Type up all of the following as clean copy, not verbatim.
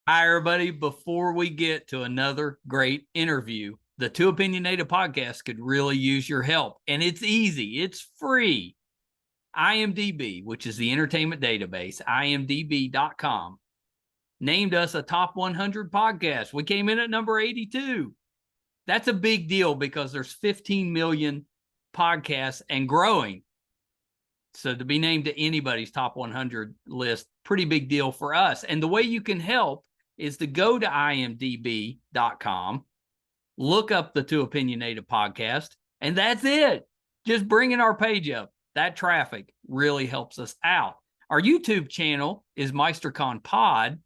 Hi, everybody. Before we get to another great interview, the Too Opinionated podcast could really use your help. And it's easy, it's free. IMDb, which is the entertainment database, imdb.com, named us a top 100 podcast. We came in at number 82. That's a big deal because there's 15 million podcasts and growing. So to be named to anybody's top 100 list, pretty big deal for us. And the way you can help is to go to imdb.com, look up the Too Opinionated podcast, and that's it. Just bringing our page up. That traffic really helps us out. Our YouTube channel is MeisterCon Pod.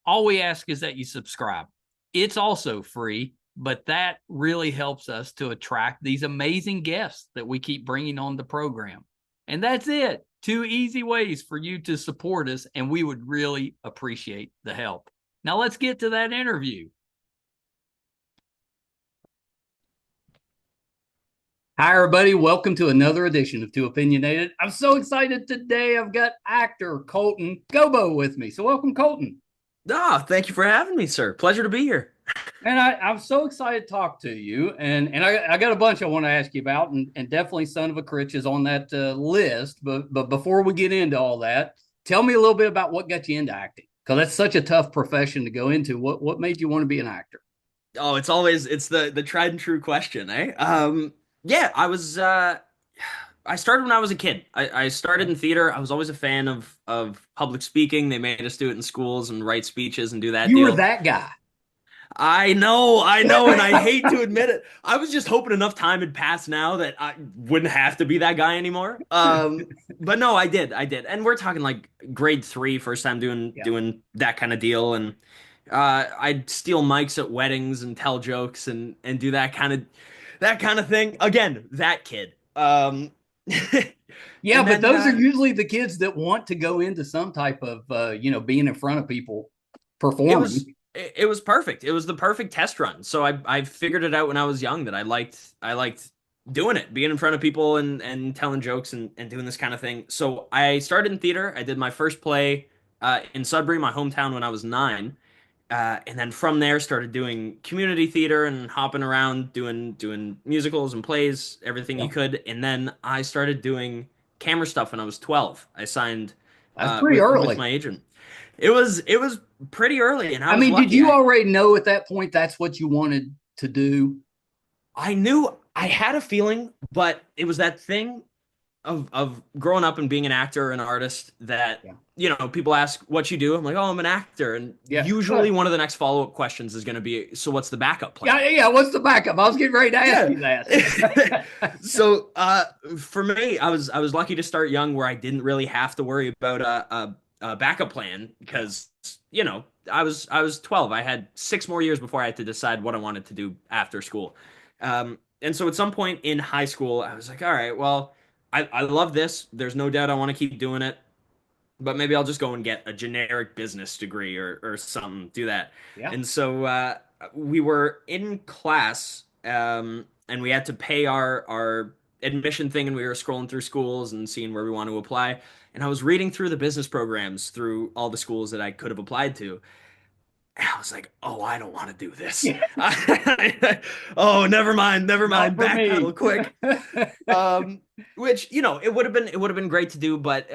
All we ask is that you subscribe. It's also free, but that really helps us to attract these amazing guests that we keep bringing on the program. And that's it. Two easy ways for you to support us, and we would really appreciate the help. Now let's get to that interview. Hi, everybody. Welcome to another edition of Too Opinionated. I'm so excited today. I've got actor Colton Gobbo with me. So welcome, Colton. Thank you for having me, sir. Pleasure to be here. And I'm so excited to talk to you. And I got a bunch I want to ask you about, and definitely Son of a Critch is on that list. But before we get into all that, tell me a little bit about what got you into acting, because that's such a tough profession to go into. What made you want to be an actor? Oh, it's the tried and true question, eh? Yeah, I started when I was a kid. I started in theater. I was always a fan of public speaking. They made us do it in schools and write speeches and do that You were deal. that guy. I know, and I hate to admit it. I was just hoping enough time had passed now that I wouldn't have to be that guy anymore. But no, I did, and we're talking like grade three, first time doing Yeah. doing that kind of deal, and I'd steal mics at weddings and tell jokes and do that kind of thing. Again, that kid. Yeah, And but then those are usually the kids that want to go into some type of, being in front of people it was performing. it was perfect. It was the perfect test run. So I figured it out when I was young that I liked doing it, being in front of people and telling jokes and doing this kind of thing. So I started in theater. I did my first play in Sudbury, my hometown, when I was 9. And then from there started doing community theater and hopping around doing musicals and plays, everything you Yeah, could. And then I started doing camera stuff when I was 12. I signed that's pretty with early. my agent. It was pretty early, and I I was mean, did lucky. you I already know at that point that's what you wanted to do? I knew I had a feeling, but it was that thing of growing up and being an actor, an artist that Yeah. people ask what you do. I'm like, oh, I'm an actor, and Yeah. usually one of the next follow up questions is going to be, so what's the backup plan? Yeah. Yeah. What's the backup? I was getting ready to ask Yeah. you that. So for me, I was lucky to start young, where I didn't really have to worry about a backup plan Yeah. because I was 12. I had 6 more years before I had to decide what I wanted to do after school. And so at some point in high school, I was like, all right, well, I love this. There's no doubt I want to keep doing it, but maybe I'll just go and get a generic business degree or something, do that. Yeah. And so we were in class, and we had to pay our admission thing, and we were scrolling through schools and seeing where we want to apply. And I was reading through the business programs through all the schools that I could have applied to. And I was like, oh, I don't want to do this. Yeah. Oh, never Not mind, for me. backpedal quick. Which it would have been great to do, but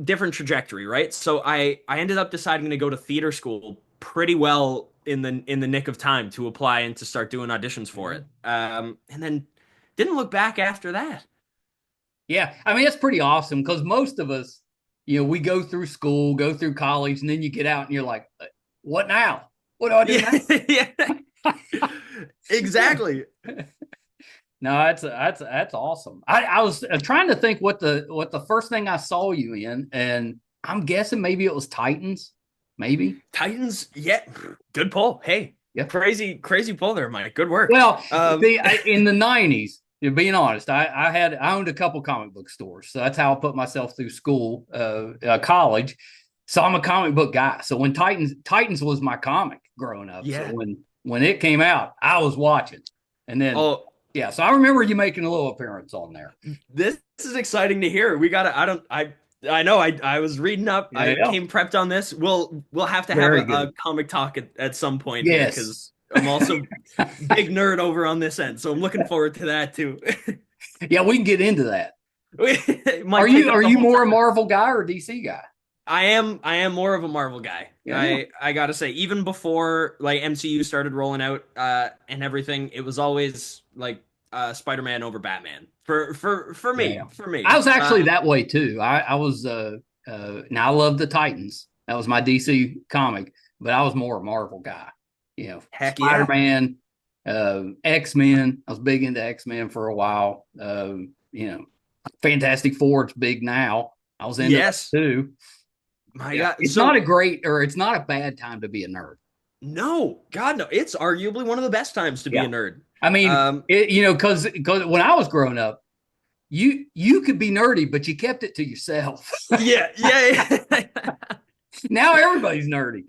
different trajectory, right? So I ended up deciding to go to theater school pretty well in the nick of time to apply and to start doing auditions for it. And then didn't look back after that. Yeah. I mean, it's pretty awesome because most of us, we go through school, go through college, and then you get out and you're like, what now? What do I do Yeah, yeah, now? exactly. No, that's awesome. I was trying to think what the first thing I saw you in, and I'm guessing maybe it was Titans, maybe. Titans, yeah, good pull. Hey, Yeah. crazy pull there, Mike. Good work. Well, Um, in the '90s, being honest, I owned a couple comic book stores, so that's how I put myself through school, college. So I'm a comic book guy. So when Titans was my comic growing up. So yeah. when it came out, I was watching, and then Oh, yeah. So I remember you making a little appearance on there. this is exciting to hear. We gotta. I don't. I I know. I was reading up. Yeah, I yeah. came prepped on this. We'll have to have Very a good. comic talk at some point here Yes. because I'm also big nerd over on this end, so I'm looking forward to that too. Yeah, we can get into that. It Are might take you up are the you whole more a time. Marvel guy or DC guy? I am more of a Marvel guy. Yeah, yeah. I gotta say, even before like MCU started rolling out and everything, it was always like Spider-Man over Batman for Yeah, me yeah. for I me. was actually that way too. I was now I love the Titans. That was my DC comic, but I was more a Marvel guy. You know, Heck yeah. Spider-Man, X-Men. I was big into X-Men for a while. You know, Fantastic Four, it's big now. I was into that Yes. too. My Yeah. God. It's not a So great or it's not a bad time to be a nerd. no, God no. It's arguably one of the best times to be Yeah. a nerd. I mean, Um, you know, because when I was growing up, you could be nerdy, but you kept it to yourself. yeah, yeah. Now everybody's nerdy.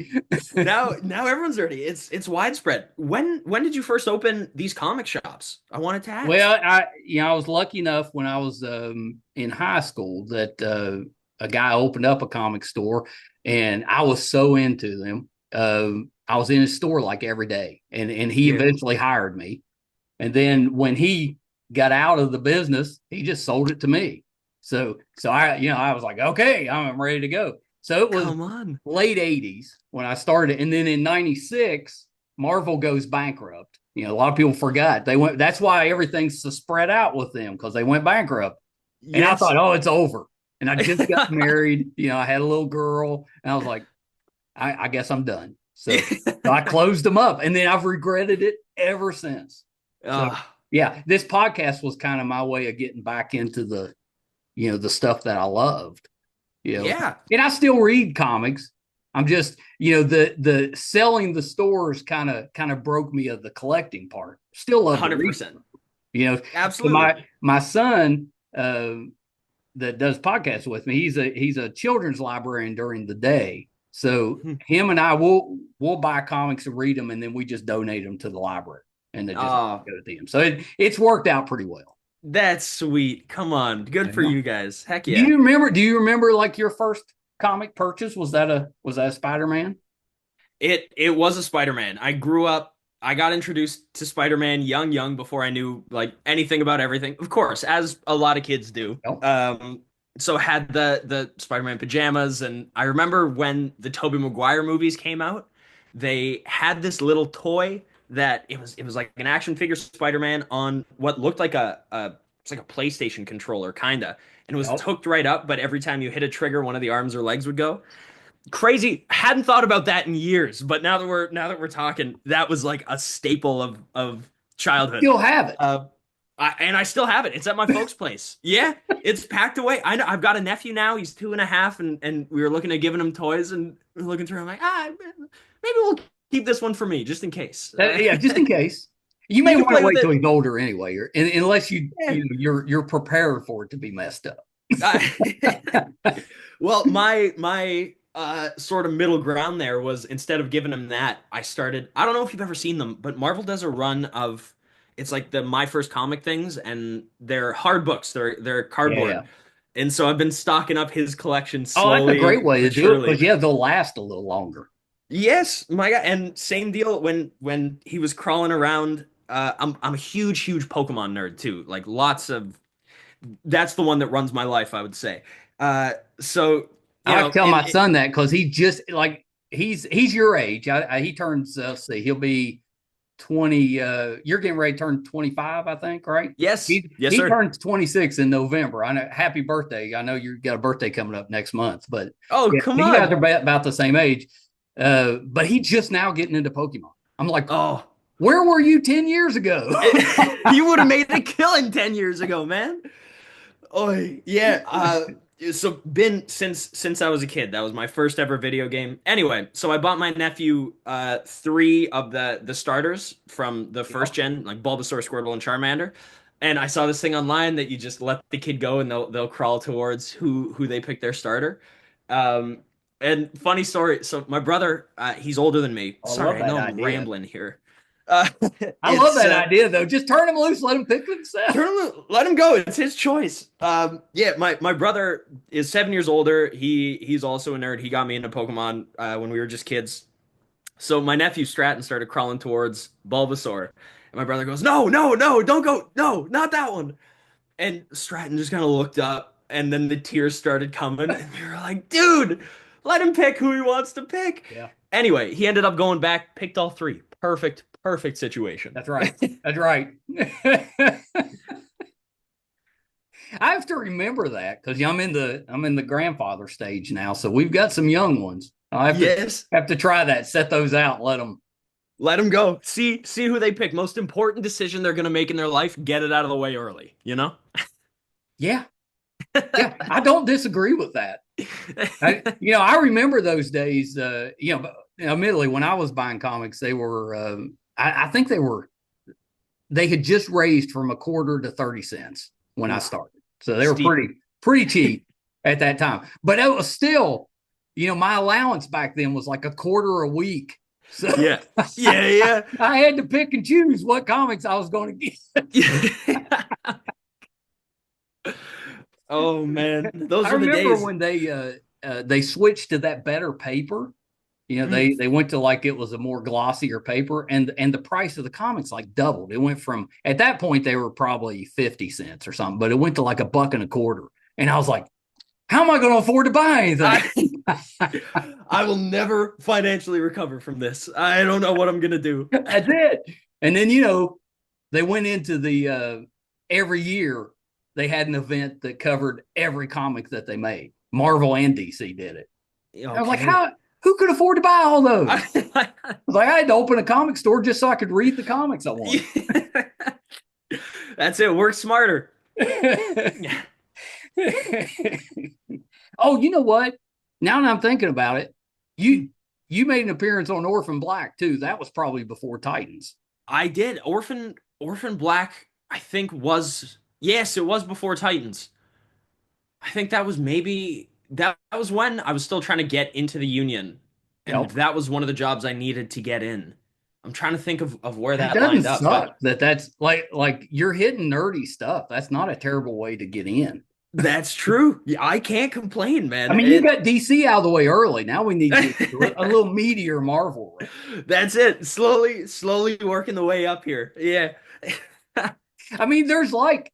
Now everyone's dirty. It's widespread. When did you first open these comic shops? I wanted to ask. Well, I was lucky enough when I was in high school that a guy opened up a comic store, and I was so into them. I was in his store like every day, and he Yeah. eventually hired me. And then when he got out of the business, he just sold it to me. So I was like, okay, I'm ready to go. So it was Come on. late '80s when I started, and then in '96, Marvel goes bankrupt. You know, a lot of people forgot they went. That's why everything's so spread out with them because they went bankrupt. And I Yes. thought, oh, it's over. And I just got married. You know, I had a little girl, and I was like, I guess I'm done. So I closed them up, and then I've regretted it ever since. So uh, yeah, this podcast was kind of my way of getting back into the stuff that I loved. You know, yeah, and I still read comics. I'm just, the selling the stores kind of broke me of the collecting part. Still love to read. 100%. So Absolutely. my son that does podcasts with me, he's a children's librarian during the day. So Hmm. him and I will buy comics and read them, and then we just donate them to the library, and they just Uh, go to them. So it's worked out pretty well. that's sweet. Come on. Good for Yeah. you guys. Heck Do yeah. you remember? Do you remember like your first comic purchase? Was that a Spider Man? It was a Spider-Man. I grew up, I got introduced to Spider-Man young before I knew like anything about everything. Of course, as a lot of kids do. No. So had the Spider-Man pajamas, and I remember when the Tobey Maguire movies came out, they had this little toy that it was like an action figure Spider-Man on what looked like a it's like a PlayStation controller kinda. And it was No. hooked right up, but every time you hit a trigger, one of the arms or legs would go. Crazy. Hadn't thought about that in years, but now that we're talking, that was like a staple of childhood. Still have it. And I still have it. It's at my folks' place. Yeah, it's packed away. I know. I've got a nephew now. He's 2.5, and we were looking at giving him toys, and we're looking through. I'm like, maybe we'll keep this one for me just in case. Yeah, just in case. You He may can want to play with wait till it. he's older anyway, unless Yeah. you're prepared for it to be messed up. Well, my sort of middle ground there was instead of giving him that, I started. I don't know if you've ever seen them, but Marvel does a run of it's like the My First Comic things, and they're hard books. They're Yeah, cardboard, yeah. and so I've been stocking up his collection Oh, that's a great slowly way to but do it because surely. yeah, they'll last a little longer. Yes, my God, and same deal when he was crawling around. I'm a huge Pokemon nerd too. Like lots of that's the one that runs my life, I would say. So I you like to know, tell my and son that because he just like he's your age. He turns let's see, he'll be 20. You're getting ready to turn 25, I think, right? yes, yes, He sir. turns 26 in November. I know. Happy birthday! I know you got a birthday coming up next month, but Oh, yeah, come you guys on. are about the same age. But he's just now getting into Pokemon. I'm like, Oh, where were you 10 years ago? you would have made a killing 10 years ago, man. Oh, yeah. So been since I was a kid. That was my first ever video game. Anyway, so I bought my nephew three of the starters from the first gen, like Bulbasaur, Squirtle, and Charmander. And I saw this thing online that you just let the kid go and they'll crawl towards who they pick their starter. Um, and funny story. So my brother, he's older than me. I love Sorry, I that know I'm idea. rambling here. I love that idea though. Just turn him loose, let him pick himself. Let him go. It's his choice. Yeah, my brother is 7 years older. He's also a nerd. He got me into Pokemon when we were just kids. So my nephew Stratton started crawling towards Bulbasaur, and my brother goes, "No, no, no, don't go, no, not that one." And Stratton just kind of looked up, and then the tears started coming, and we were like, "Dude, let him pick who he wants to pick." Yeah. Anyway, he ended up going back, picked all three. Perfect situation. That's right. That's right. I have to remember that because I'm in the grandfather stage now, so we've got some young ones. I have to try that. Set those out. Let them go. See who they pick. Most important decision they're going to make in their life. Get it out of the way early. You know? Yeah. Yeah. I don't disagree with that. I remember those days. Admittedly, when I was buying comics, they were. I think they had just raised from a quarter to 30 cents when I started. So they were pretty cheap at that time. But it was still, my allowance back then was like a quarter a week. So yeah. I had to pick and choose what comics I was going to get. Oh man, I remember when they switched to that better paper. They went to like it was a more glossier paper, and the price of the comics like doubled. It went from, at that point they were probably 50 cents or something, but it went to like $1.25. And I was like, how am I going to afford to buy anything? I will never financially recover from this. I don't know what I'm going to do. That's it. And then, they went into the every year they had an event that covered every comic that they made. Marvel and DC did it. Okay. I was like, who could afford to buy all those? I was like, I had to open a comic store just so I could read the comics I wanted. That's it. Work smarter. Oh, you know what? Now that I'm thinking about it, you made an appearance on Orphan Black too. That was probably before Titans. I did. Orphan Black, I think it was before Titans. I think that was when I was still trying to get into the union. And that was one of the jobs I needed to get in. I'm trying to think of where that lined up. Suck that's like you're hitting nerdy stuff. That's not a terrible way to get in. That's true. Yeah, I can't complain, man. I mean, you got DC out of the way early. Now we need a little meatier Marvel. That's it. Slowly working the way up here. Yeah. I mean, there's like,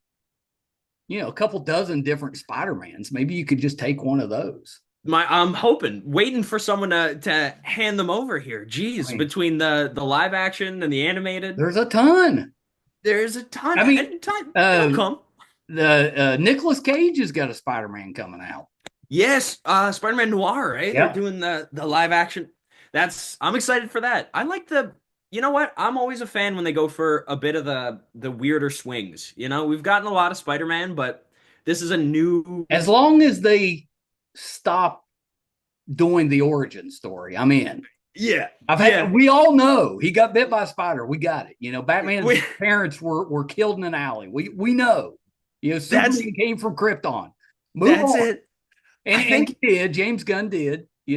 a couple dozen different Spider-Mans. Maybe you could just take one of those. I'm waiting for someone to hand them over here. Jeez, between the live action and the animated, there's a ton. I mean, it'll come. The Nicolas Cage has got a Spider-Man coming out. Yes, Spider-Man Noir, right? Yeah. They're doing the live action. I'm excited for that. I like you know what? I'm always a fan when they go for a bit of the weirder swings. We've gotten a lot of Spider-Man, but this is a new. As long as they stop doing the origin story, I'm in. Yeah. We all know he got bit by a spider. We got it. Batman's parents were killed in an alley. We know. Superman came from Krypton. Move on. It. And he did. James Gunn did. He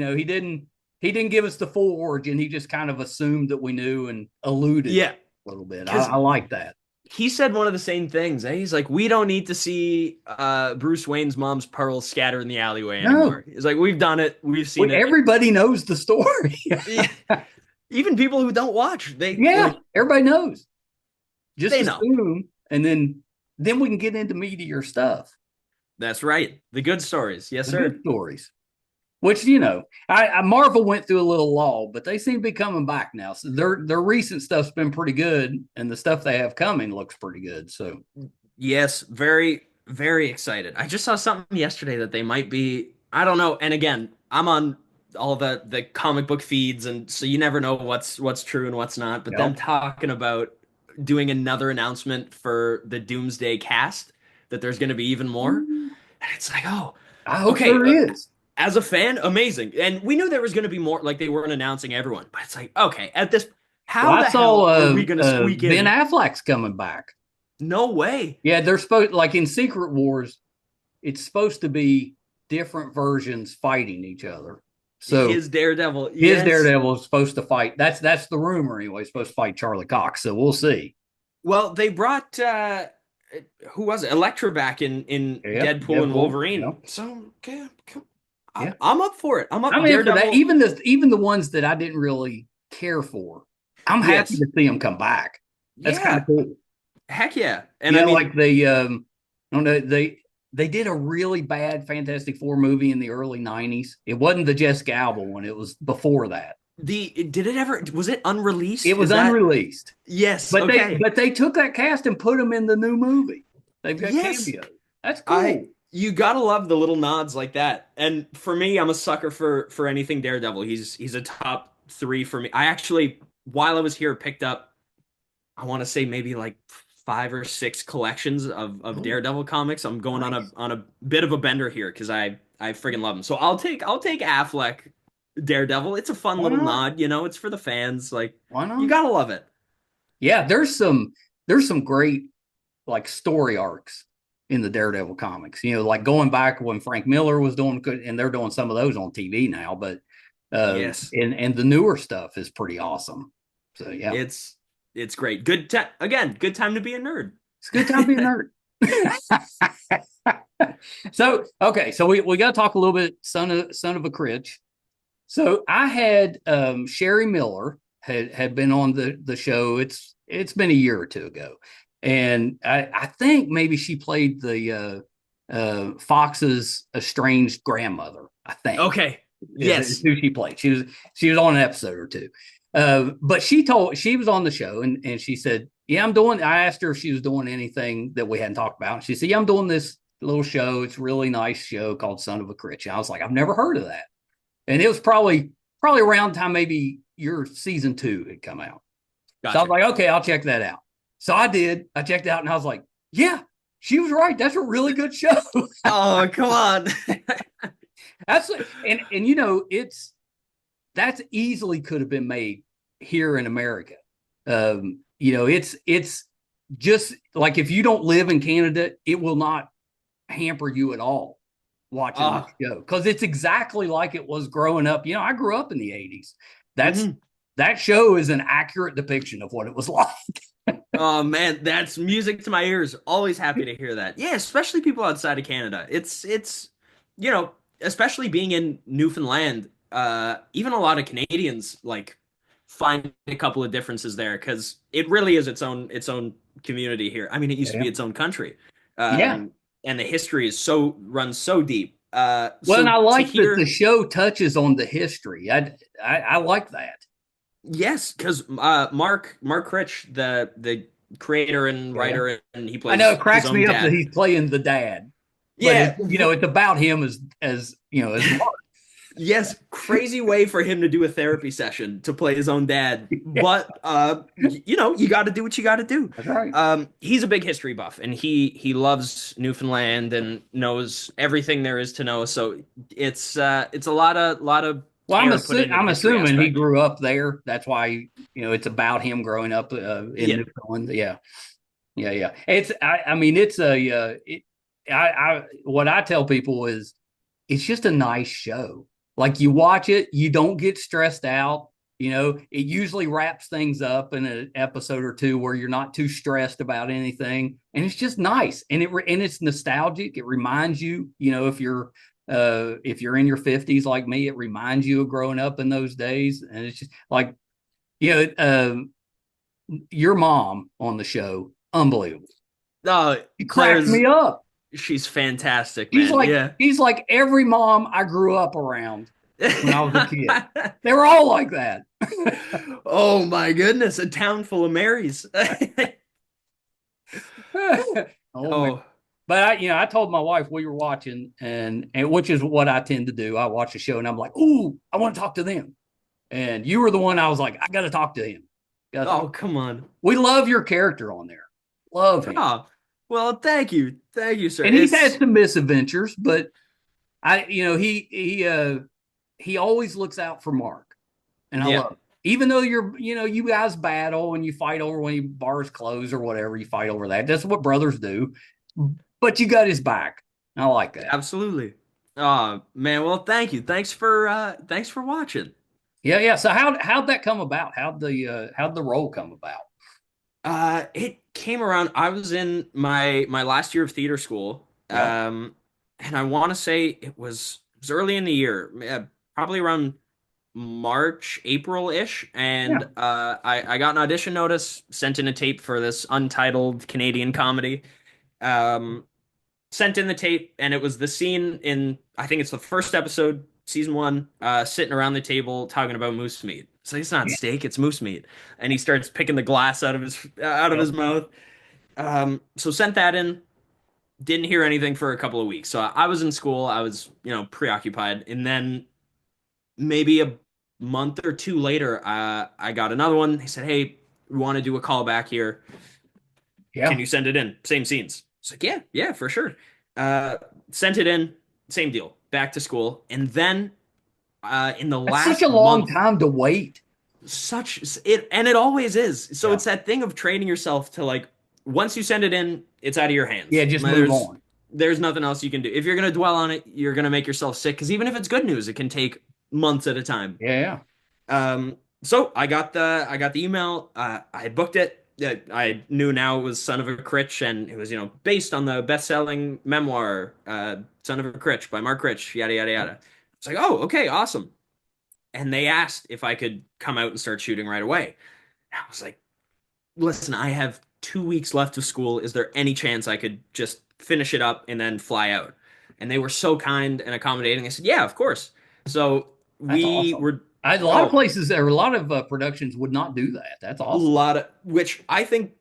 didn't give us the full origin. He just kind of assumed that we knew and alluded a little bit. I like that. He said one of the same things. He's like, we don't need to see Bruce Wayne's mom's pearls scatter in the alleyway anymore. He's like, we've done it. We've seen it. Everybody knows the story. Even people who don't watch. Everybody knows. Just they assume, know. And then we can get into meatier stuff. That's right. The good stories. Yes, sir. Good stories. Which, Marvel went through a little lull, but they seem to be coming back now. So their recent stuff's been pretty good, and the stuff they have coming looks pretty good. So, yes, very, very excited. I just saw something yesterday that they might be, I don't know. And again, I'm on all the comic book feeds, and so you never know what's true and what's not. But them talking about doing another announcement for the Doomsday cast, that there's going to be even more. And it's like, I hope there is. As a fan, amazing. And we knew there was going to be more, like they weren't announcing everyone. But it's like, okay, at this, how the hell are we going to squeak in? Ben Affleck's coming back. No way. Yeah, they're supposed, like in Secret Wars, it's supposed to be different versions fighting each other. So His Daredevil. his Yes. Daredevil is supposed to fight. That's the rumor anyway. He's supposed to fight Charlie Cox. So we'll see. Well, they brought who was it? Elektra back in Yep, Deadpool and Deadpool. Wolverine. Yep. So okay, Yeah, I'm up for it. I'm up. I'm in for that. Daredevil. Even the ones that I didn't really care for, I'm happy Yes. to see them come back. That's kind of Yeah. cool. Heck yeah. And You I know, mean, like I don't know, they did a really bad Fantastic Four movie in the early '90s. It wasn't the Jessica Alba one. It was before that. did it ever was it It unreleased? was Is that unreleased, yes, but okay. they took that cast and put them in the new movie. They've got Yes. cameos. That's I cool. you gotta love the little nods like that. And for me, I'm a sucker for anything Daredevil. He's a top three for me. I actually, while I was here, picked up I want to say maybe like 5 or 6 collections of Oh, Daredevil comics. I'm going nice. on a bit of a bender here because I friggin' love him. So I'll take Affleck Daredevil. It's a fun Why little not? nod, you know. It's for the fans. Like Why you not? gotta love it. Yeah, there's some great like story arcs in the Daredevil comics. You know, like going back when Frank Miller was doing, and they're doing some of those on TV now. But Yes, and the newer stuff is pretty awesome. So yeah, it's it's great. Good time again. Good time to be a nerd. it's a good time being a nerd. So okay, so we got to talk a little bit son of a Critch. So I had Sherry Miller had been on the show. It's been a year or two ago, and I think maybe she played the Fox's estranged grandmother. I think Okay. is Yes. who she played. She was on an episode or two. But she was on the show and she said, "Yeah, I'm doing." I asked her if she was doing anything that we hadn't talked about. She said, "Yeah, I'm doing this little show. It's a really nice show called Son of a Critch." And I was like, "I've never heard of that." And it was probably around the time maybe your season 2 had come out. So I was Gotcha. like, "Okay, I'll check that out." So I did. I checked it out and I was like, "Yeah, she was right. That's a really good show." Oh, come on. That's and you know that's easily could have been made here in America. You know, it's just like if you don't live in Canada, it will not hamper you at all watching this Oh, show because it's exactly like it was growing up. You know, I grew up in the '80s. That's mhm. that show is an accurate depiction of what it was like. Oh man, that's music to my ears. Always happy to hear that. Yeah, especially people outside of Canada. It's you know, especially being in Newfoundland, even a lot of Canadians like find a couple of differences there because it really is its own community here. I mean, it used to Yeah. be its own country. Yeah. And the history is so runs so deep. Well, and I So to like that the hear show touches on the history. I like that. yes, because Mark Critch, the creator and Yeah. writer, and he I know plays it his cracks own me up that dad. he's playing the dad, but Yeah, it's about him as you know as Mark. yes, crazy way for him to do a therapy session to play his own dad. Yeah, But you know, you got to do what you got to do. that's right. He's a big history buff, and he loves Newfoundland and knows everything there is to know. So it's a lot of Well, care put into the I'm history assuming he aspect. grew up there. That's why you know it's about him growing up in Yeah, Newfoundland. Yeah, yeah, yeah. I mean it's I what I tell people is it's just a nice show. Like you watch it, you don't get stressed out. You know, it usually wraps things up in an episode or two where you're not too stressed about anything, and it's just nice. And it's nostalgic. It reminds you, you know, if you're in your 50s like me, it reminds you of growing up in those days. And it's just like, you know, your mom on the show, unbelievable. no, It cracks Claire's me up. she's fantastic, man. Yeah. She's like every mom I grew up around when I was a kid. They were all like that. Oh my goodness, a town full of Marys. Oh man. Oh, But you know, I told my wife we were watching, and which is what I tend to do. I watch a show and I'm like, "Ooh, I want to talk to them." And you were the one I was like, "I got to talk to him." Got to oh, talk. come on. We love your character on there. Love him, Oh, well, thank you, sir. and he's had It's some misadventures, but you know, he always looks out for Mark, and I yeah, love it. Even though you know, you guys battle and you fight over when he borrows clothes or whatever, you fight over that. That's what brothers do. But you got his back. I like that. absolutely. Oh man, well, thank you. Thanks for watching. Yeah, yeah. So how'd that come about? How'd the role come about? It came around. I was in my last year of theater school, Yep. and I want to say it was early in the year, probably around March, April-ish, and Yeah. I got an audition notice, sent in a tape for this untitled Canadian comedy. Um, Sent in the tape, and it was the scene in, I think it's the first episode, season one, sitting around the table talking about moose meat. So it's not Yeah. steak, it's moose meat, and he starts picking the glass out of his Yep. mouth. So sent that in. Didn't hear anything for a couple of weeks. So I was in school. I was, preoccupied, and then maybe a month or two later, I got another one. They said, "Hey, we want to do a callback here. Can Yeah. you send it in? Same scenes." It's like, yeah, yeah, for sure. Uh, Sent it in, same deal. Back to school, and then in the That's such a last long month, time to wait. and it always is. So Yeah. it's that thing of training yourself to, like, once you send it in, it's out of your Yeah, hands. just move There's on. there's nothing else you can do. If you're gonna dwell on it, you're gonna make yourself sick. Because even if it's good news, it can take months at a time. Yeah. So I got the email. I booked it. I knew now it was Son of a Critch, and it was, based on the best-selling memoir, Son of a Critch by Mark Critch. Yada yada Yeah. yada. It's like, oh, okay, awesome. And they asked if I could come out and start shooting right away. I was like, listen, I have 2 weeks left of school. Is there any chance I could just finish it up and then fly out? And they were so kind and accommodating. They said, yeah, of course. So That's we awesome. were, A lot of oh, places or a lot of productions would not do that. That's a awesome. lot of, which I think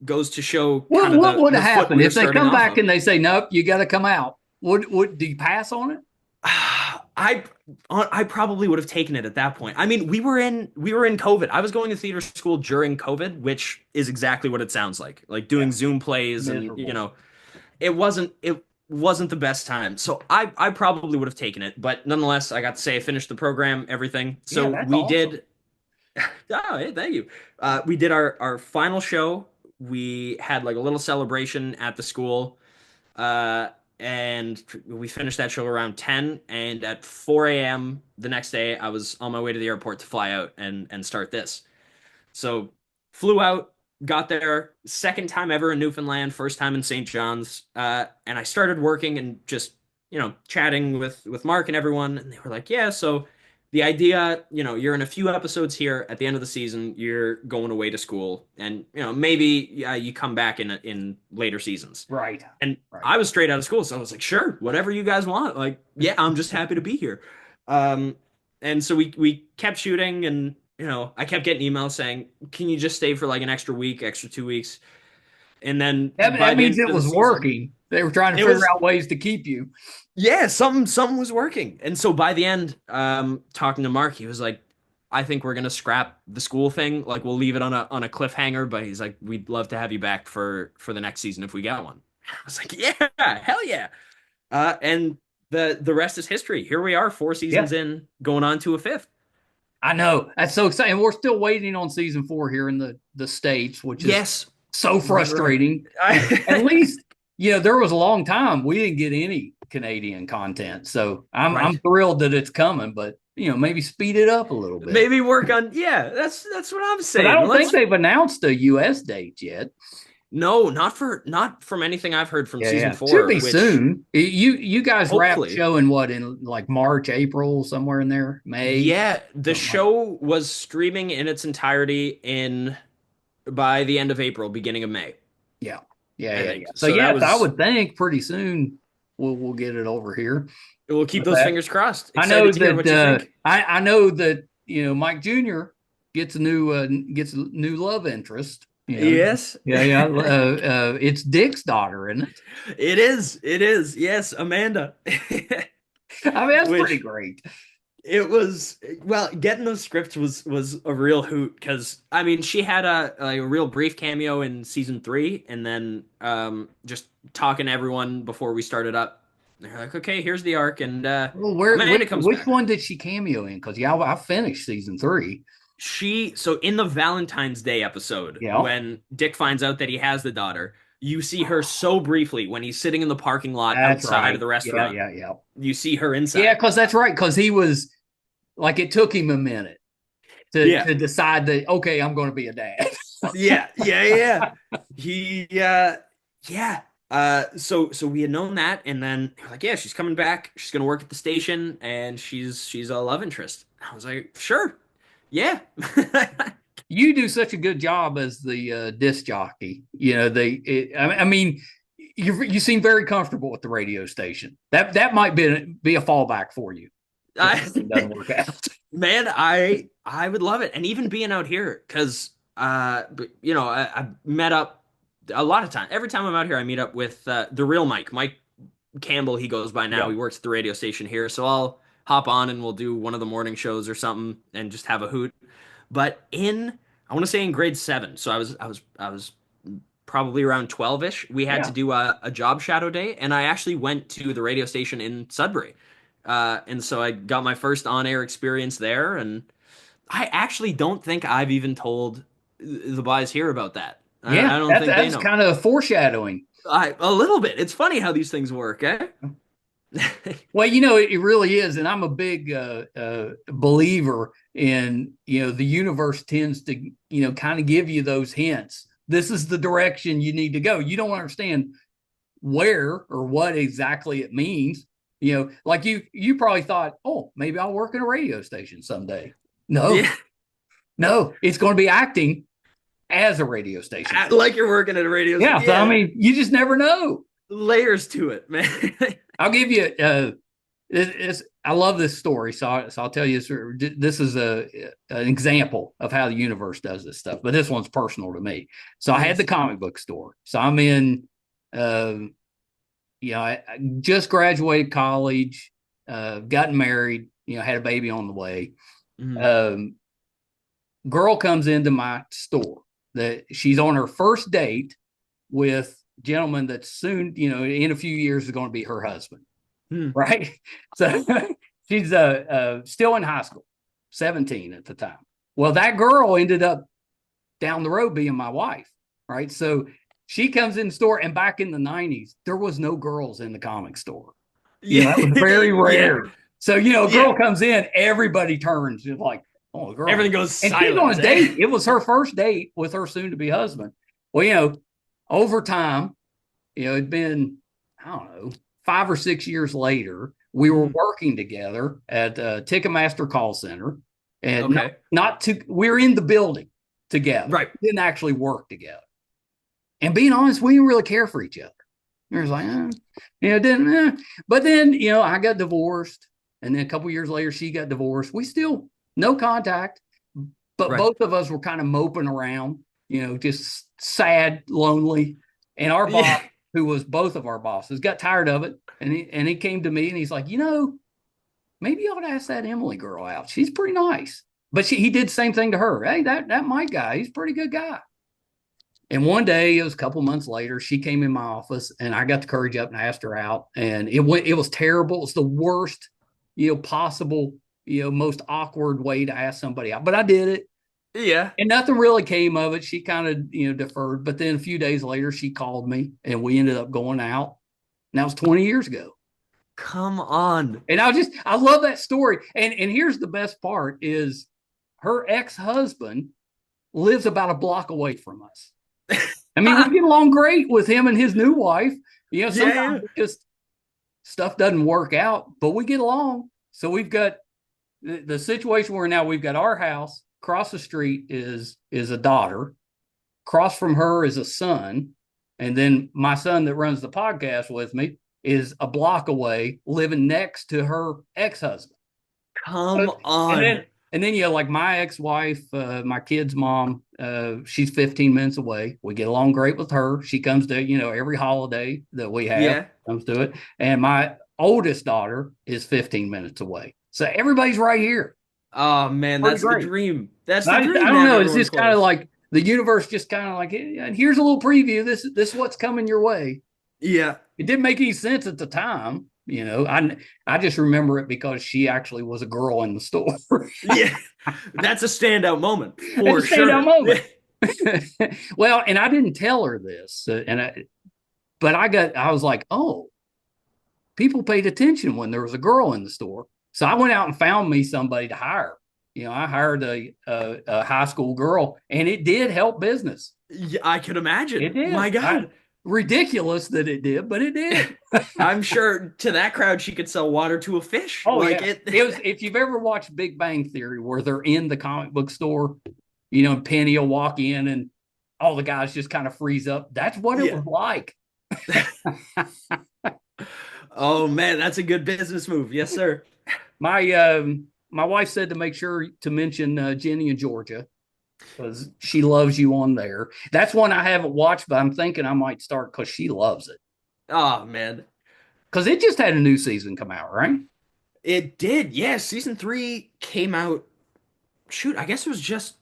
goes to show kind What of what the would the foot happen we were if they starting come off back of. and they say, nope, you got to come out? Would do you pass on it? I I probably would have taken it at that point. I mean, we were in COVID. I was going to theater school during COVID, which is exactly what it sounds like Yeah. doing Zoom plays, and Miserable. it wasn't the best time. So I probably would have taken it, but nonetheless, I got to say I finished the program, everything. Yeah, So that's we awesome. did. Oh, hey, thank you. We did our final show. We had like a little celebration at the school, uh, and we finished that show around 10. And at 4 a.m. the next day, I was on my way to the airport to fly out and start this. So flew out, got there, second time ever in Newfoundland, first time in St. John's, and I started working and just, chatting with Mark and everyone, and they were like, yeah, so the idea, you're in a few episodes here. At the end of the season, you're going away to school, and maybe you come back in later seasons. Right. And Right. I was straight out of school, so I was like, sure, whatever you guys want. Like, yeah, I'm just happy to be here. Um, and so we kept shooting, and I kept getting emails saying, can you just stay for like an extra week, extra 2 weeks? And then by That the means end it of the was season, working. They were trying to it figure was, out ways to keep you. yeah, something was working. And so by the end, talking to Mark, he was like, I think we're gonna scrap the school thing. Like, we'll leave it on a cliffhanger, but he's like, we'd love to have you back for the next season if we get one. I was like, yeah, hell yeah. And the rest is history. Here we are, four Yeah, seasons in, going on to a fifth. I know. That's so exciting. We're still waiting on season 4 here in the States, which is Yes, so right. frustrating. At least, there was a long time we didn't get any Canadian content. So I'm Right. thrilled that it's coming, but maybe speed it up a little bit. Maybe work on, yeah, that's what I'm But I saying. don't think Let's they've announced a US date yet. No, not from anything I've heard from Yeah, season yeah. Should four, be which soon. You guys wrapped hopefully. showing what in like March, April, somewhere in there, May, Yeah, the something like show was streaming in its entirety in by the end of April, beginning of May, yeah. Yeah, I yeah, think. yeah. So So that yes, I was would think pretty soon we'll get it over here. we'll keep But those fingers crossed. I know Excited to hear that what you think. I know that Mike Jr. gets a new love interest. Yes. Yeah, yeah. It's Dick's daughter, isn't it? It is. It is. Yes, Amanda. I mean, that's pretty Which great. it was, well, getting those scripts was a real hoot, because I mean, she had a real brief cameo in season 3, and then just talking to everyone before we started up. They're like, okay, here's the arc, and Well, where Amanda comes which back. one did she cameo in? Because yeah, I finished season 3. So in the Valentine's Day episode, Yeah, when Dick finds out that he has the daughter, you see her so briefly when he's sitting in the parking lot That's outside right. of the restaurant. Yeah. You see her inside. Yeah, because that's right. Because he was like, it took him a minute Yeah. to decide that, okay, I'm going to be a dad. Yeah. He yeah. So we had known that, and then like, yeah, she's coming back. She's gonna work at the station, and she's a love interest. I was like, sure, yeah. You do such a good job as the disc jockey. You know, I mean, you seem very comfortable with the radio station. That might be a fallback for you if it doesn't work out. Man, I would love it, and even being out here, because I met up a lot of times. Every time I'm out here, I meet up with the real Mike Campbell. He goes by now. Yeah. He works at the radio station here, so I'll hop on and we'll do one of the morning shows or something and just have a hoot. But I want to say in grade 7, so I was probably around 12ish. We had to do a job shadow day, and I actually went to the radio station in Sudbury. And so I got my first on-air experience there, and I actually don't think I've even told the boys here about that. Yeah, I don't think they that's know. kind of foreshadowing. A little bit. It's funny how these things work, eh? Well, you know, it really is, and I'm a big believer in, you know, the universe tends to, you know, kind of give you those hints. This is the direction you need to go. You don't understand where or what exactly it means. You know, like you probably thought, oh, maybe I'll work in a radio station someday. No, Yeah. no, it's going to be acting as a radio station. Like you're working at a radio Yeah, station. so I mean, you just never know. Layers to it, man. I'll give you I love this story, so I'll tell you this is an example of how the universe does this stuff, but this one's personal to me. So I had the comic book store. So I'm in I just graduated college, gotten married, you know, had a baby on the way. Mhm. Girl comes into my store that she's on her first date with gentleman that's soon, you know, in a few years is going to be her husband. Right. So she's still in high school, 17 at the time. Well, that girl ended up down the road being my wife. Right. So she comes in the store, and back in the 90s, there was no girls in the comic store. You know, that was very rare. So, you know, a girl comes in, everybody turns. It's like, oh, a girl. Everything goes silent. And she's on a date. It was her first date with her soon-to-be husband. Well, you know, over time, you know, it'd been, I don't know, 5 or 6 years later, we were working together at Ticketmaster call center. And we were in the building together. Right. Didn't actually work together. And being honest, we didn't really care for each other. It was like, didn't. But then, you know, I got divorced. And then a couple years later, she got divorced. We still, no contact. But both of us were kind of moping around, you know, just sad, lonely. And our boss, who was both of our bosses, got tired of it. And he came to me and he's like, you know, maybe you ought to ask that Emily girl out. She's pretty nice. But he did the same thing to her. Hey, that Mike guy, he's a pretty good guy. And one day, it was a couple months later, she came in my office and I got the courage up and asked her out. And it was terrible. It was the worst, you know, possible, you know, most awkward way to ask somebody out. But I did it. Yeah. And nothing really came of it. She kind of, you know, deferred. But then a few days later, she called me and we ended up going out. And that was 20 years ago. Come on. And I love that story. And here's the best part is her ex-husband lives about a block away from us. I mean, we get along great with him and his new wife. You know, sometimes just stuff doesn't work out, but we get along. So we've got the situation where now we've got our house. Across the street is a daughter. Across from her is a son. And then my son that runs the podcast with me is a block away, living next to her ex-husband. Come on. And then, you know, like my ex-wife, my kid's mom, she's 15 minutes away. We get along great with her. She comes to, you know, every holiday that we have, comes to it. And my oldest daughter is 15 minutes away. So everybody's right here. Oh, man, that's the dream. That's the dream. I don't know. It's just kind of like the universe just kind of like, hey, here's a little preview. This is what's coming your way. Yeah. It didn't make any sense at the time. You know, I just remember it because she actually was a girl in the store. Yeah, that's a standout moment for sure. Standout moment. Well, and I didn't tell her this, and but I was like, oh, people paid attention when there was a girl in the store. So I went out and found me somebody to hire. I hired a high school girl, and it did help business. Yeah, I could imagine. It did. My God. Ridiculous that it did, but it did. I'm sure to that crowd she could sell water to a fish. Oh, like yeah. It was, if you've ever watched Big Bang Theory, where they're in the comic book store, Penny will walk in and all the guys just kind of freeze up. That's what it was like. Oh man, that's a good business move. Yes, sir. My wife said to make sure to mention Ginny and Georgia, because she loves you on there. That's one I haven't watched, but I'm thinking I might start because she loves it. Oh man, because it just had a new season come out, right? It did. Yeah, season 3 came out. Shoot, I guess it was just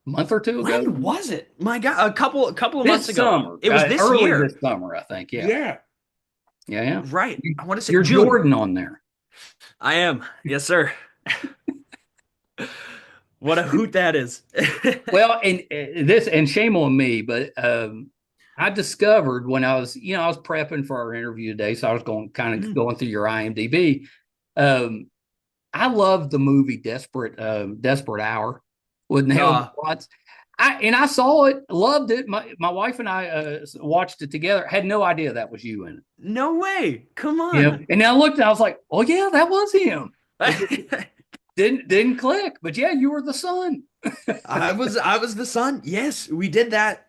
a month or two ago. When was it? My God, a couple of months ago. Summer. It was this early year. This summer, I think. Yeah. Right. I want to say you're June. Jordan on there. I am. Yes, sir. What a hoot that is. Well, and shame on me, but I discovered when I was prepping for our interview today, so I was going through your IMDb. I loved the movie Desperate Hour with Naomi Watts. I saw it, loved it. My wife and I watched it together. Had no idea that was you in it. No way! Come on. And I looked, and I was like, "Oh yeah, that was him." Didn't click, but yeah, you were the son. I was the son. Yes, we did that.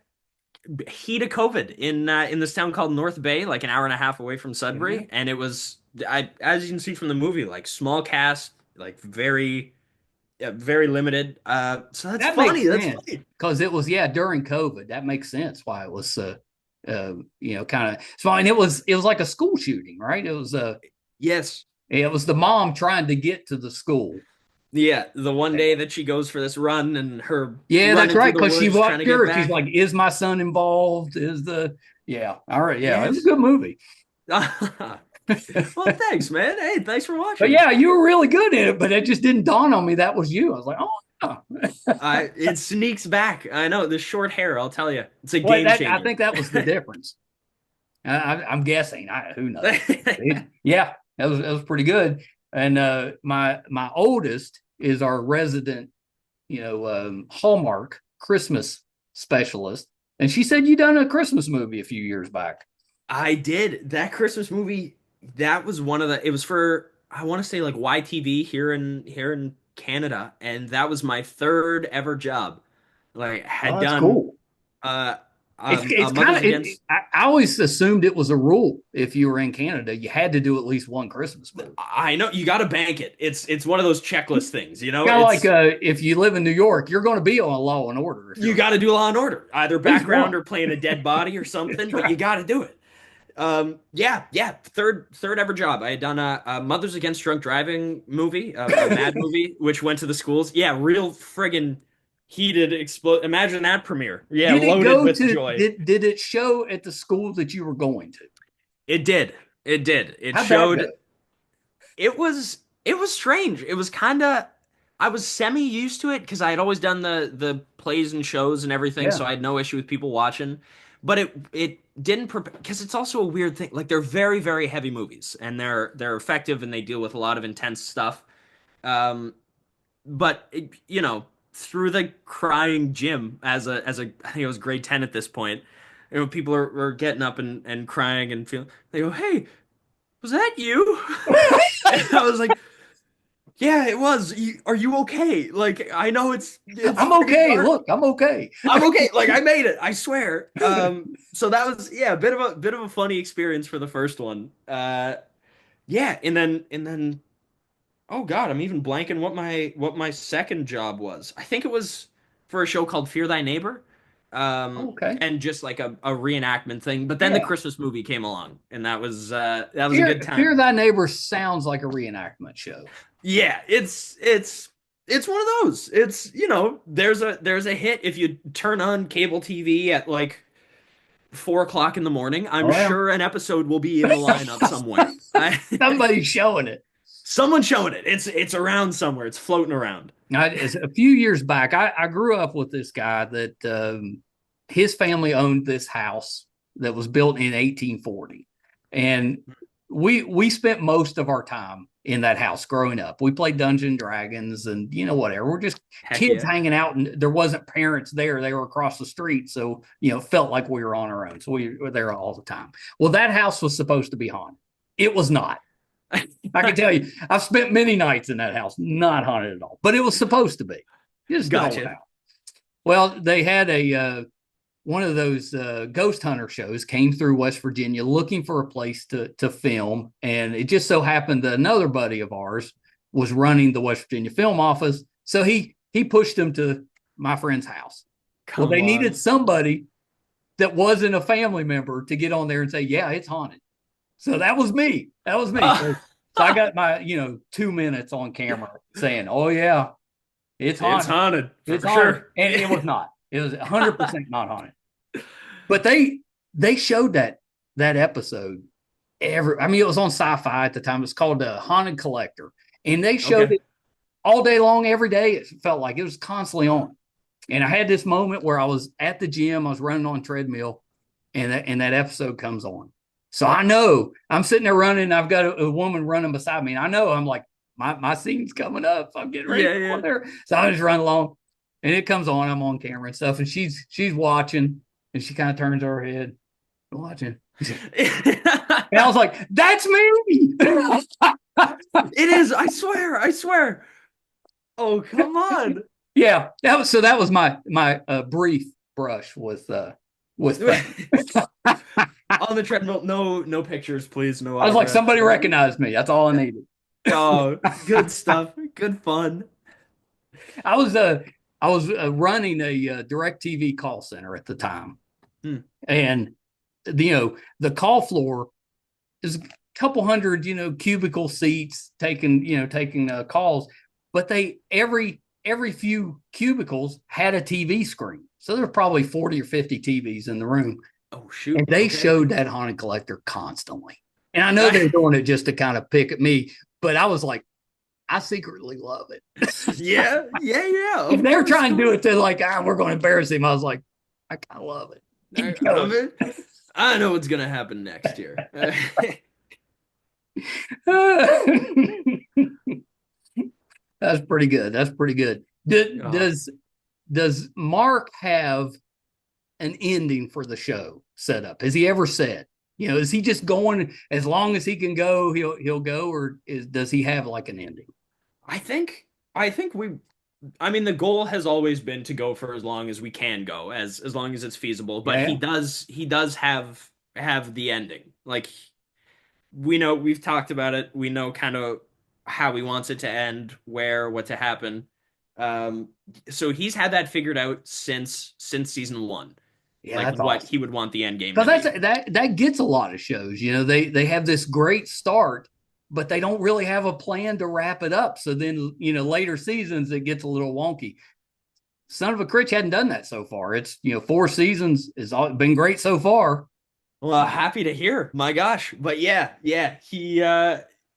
Heat of COVID in this town called North Bay, like an hour and a half away from Sudbury, and it was as you can see from the movie, like small cast, like very limited. So that's funny. That's funny because it was during COVID. That makes sense why it was kind of small, and it was like a school shooting, right? It was yes, it was the mom trying to get to the school. Yeah, the one day that she goes for this run and her that's right, because she walked through. She's like, "Is my son involved? Is the all right? Yeah, It's a good movie." Well, thanks, man. Hey, thanks for watching. But yeah, you were really good in it, but it just didn't dawn on me that was you. I was like, oh. It sneaks back. I know the short hair. I'll tell you, it's a game changer. I think that was the difference. I'm guessing. Who knows? Yeah, that was pretty good. And my oldest is our resident, Hallmark Christmas specialist, and she said you done a Christmas movie a few years back. I did. That Christmas movie. That was one of the. It was for, I want to say, like YTV here in Canada, and that was my third ever job. Like had done. Cool. It's kind of. I always assumed it was a rule if you were in Canada, you had to do at least one Christmas movie. I know you got to bank it. It's one of those checklist things, Kind of like if you live in New York, you're going to be on Law and Order. You got to do Law and Order, either background or playing a dead body or something. But you got to do it. Third ever job. I had done a Mothers Against Drunk Driving movie, a mad movie, which went to the schools. Yeah, real friggin' heated explode. Imagine that premiere. Yeah, loaded with joy. Did it show at the school that you were going to? It did. It showed. It was strange. It was kind of. I was semi used to it because I had always done the plays and shows and everything, so I had no issue with people watching. But it didn't because it's also a weird thing. Like they're very, very heavy movies, and they're effective, and they deal with a lot of intense stuff. But through the crying gym as a I think it was grade 10 at this point, people are getting up and crying and feeling. They go, "Hey, was that you?" And I was like, "Yeah, it was. Are you okay? Like, I know it's I'm okay. Hard. Look, I'm okay. I'm okay. Like, I made it. I swear." So that was a bit of a funny experience for the first one. And then. Oh God, I'm even blanking what my second job was. I think it was for a show called Fear Thy Neighbor. Okay. And just like a reenactment thing. But then the Christmas movie came along, and that was a good time. Fear Thy Neighbor sounds like a reenactment show. Yeah, it's one of those. It's there's a hit if you turn on cable TV at like 4:00 in the morning. I'm sure an episode will be in the lineup somewhere. Somebody's showing it. Someone's showing it. It's around somewhere. It's floating around. A few years back, I grew up with this guy that his family owned this house that was built in 1840. And we spent most of our time in that house growing up. We played Dungeons and Dragons and, whatever. We're just kids hanging out, and there wasn't parents there. They were across the street. So, it felt like we were on our own. So we were there all the time. Well, that house was supposed to be haunted. It was not. I can tell you, I've spent many nights in that house, not haunted at all, but it was supposed to be. Just gotcha. Well, they had one of those ghost hunter shows came through West Virginia looking for a place to film. And it just so happened that another buddy of ours was running the West Virginia film office. So he pushed them to my friend's house. Well, they needed somebody that wasn't a family member to get on there and say, yeah, it's haunted. So that was me. So I got my, 2 minutes on camera saying, oh, yeah, it's haunted. It's haunted. It's haunted. Sure. And it was not. It was 100% not haunted. But they showed that episode it was on Sci-Fi at the time. It's called The Haunted Collector. And they showed it all day long, every day. It felt like it was constantly on. And I had this moment where I was at the gym, I was running on treadmill, and that episode comes on. So I know I'm sitting there running, and I've got a woman running beside me. And I know I'm like, my scene's coming up. I'm getting ready to go on there. So I just run along, and it comes on. I'm on camera and stuff. And she's watching, and she kind of turns her head, watching. And I was like, that's me. It is. I swear. Oh, come on. Yeah. That was my brief brush with that. On the treadmill, no pictures, please. No. I was like, somebody recognized me. That's all I needed. Oh, good stuff. Good fun. I was running a DirecTV call center at the time, and the call floor is a couple hundred cubicle seats taking calls, but every few cubicles had a TV screen, so there were probably 40 or 50 TVs in the room. Oh, shoot. And they showed that Haunted Collector constantly. And I know they're doing it just to kind of pick at me, but I was like, I secretly love it. Yeah. If they're trying to do it to like, we're going to embarrass him, I was like, I kind of love it. I know what's going to happen next year. That's pretty good. Does Mark have an ending for the show set up? Has he ever said, is he just going as long as he can go, he'll go, or does he have like an ending? I think the goal has always been to go for as long as we can go, as long as it's feasible, but he does have the ending. Like, we know, we've talked about it, we know kind of how he wants it to end, what to happen. So he's had that figured out since season 1. Yeah, like what awesome. He would want the end game. Because that gets a lot of shows. They have this great start, but they don't really have a plan to wrap it up. So then, later seasons it gets a little wonky. Son of a Critch hadn't done that so far. It's 4 seasons has been great so far. Well, happy to hear. My gosh, but yeah, he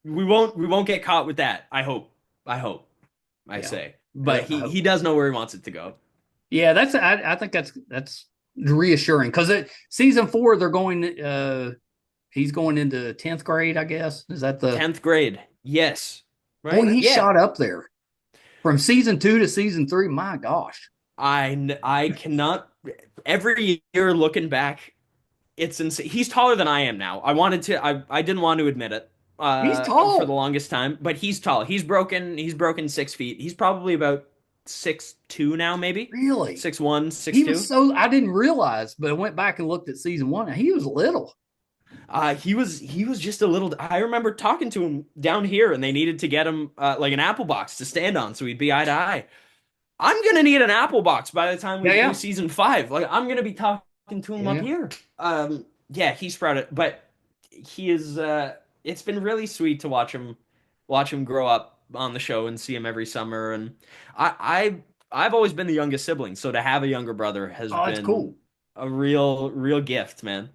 we won't get caught with that. I hope. I say, but he does know where he wants it to go. Yeah, I think that's reassuring, because season 4 they're going he's going into 10th grade, I guess. Is that the 10th grade? Yes. Right. Boy, he shot up there from season 2 to season 3. My gosh. I cannot, every year looking back, it's insane. He's taller than I am now. I didn't want to admit it. He's tall for the longest time, but he's tall. He's broken 6 feet. He's probably about 6'2" now, maybe. Really? 6'1", 6'2". He was I didn't realize, but I went back and looked at season 1, and he was little. He was just a little. I remember talking to him down here, and they needed to get him like an apple box to stand on, so he'd be eye to eye. I'm gonna need an apple box by the time we do season 5. Like, I'm gonna be talking to him up here. He sprouted, but he is. It's been really sweet to watch him grow up on the show and see him every summer. And I've always been the youngest sibling, so to have a younger brother has been cool. A real gift, man.